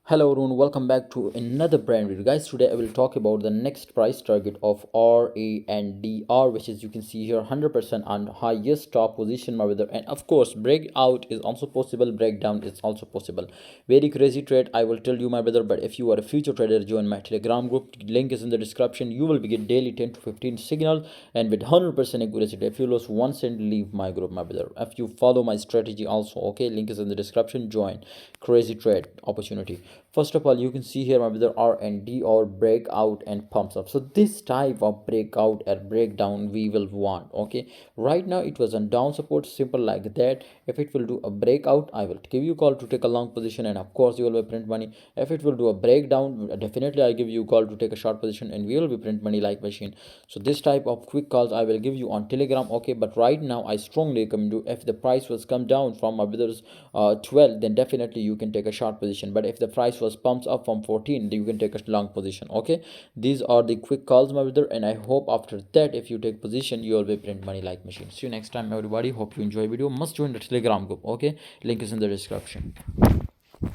Hello everyone, welcome back to another brand video. Guys, today I will talk about the next price target of RNDR, which is you can see here 100% on highest top position, my brother. And of course, breakout is also possible, breakdown is also possible. Very crazy trade, I will tell you, my brother. But if you are a future trader, join my Telegram group. Link is in the description. You will be get daily 10 to 15 signal and with 100% accuracy. If you lose 1 cent, leave my group, my brother. If you follow my strategy also, okay, link is in the description. Join. Crazy trade opportunity. First of all, you can see here, my brother, R&D or breakout and pumps up. So this type of breakout or breakdown we will want. Okay, right now it was on down support, simple like that. If it will do a breakout, I will give you call to take a long position, and of course you will be print money. If it will do a breakdown, definitely I give you call to take a short position, and we will be print money like machine. So this type of quick calls I will give you on Telegram. Okay, but right now I strongly recommend you, if the price was come down from my brother's 12, then definitely you can take a short position. But if the price was pumps up from 14, then you can take a long position. Okay, these are the quick calls, my brother, and I hope after that if you take position you will be print money like machine. See you next time, everybody. Hope you enjoy video. Must join the Telegram group. Okay, link is in the description.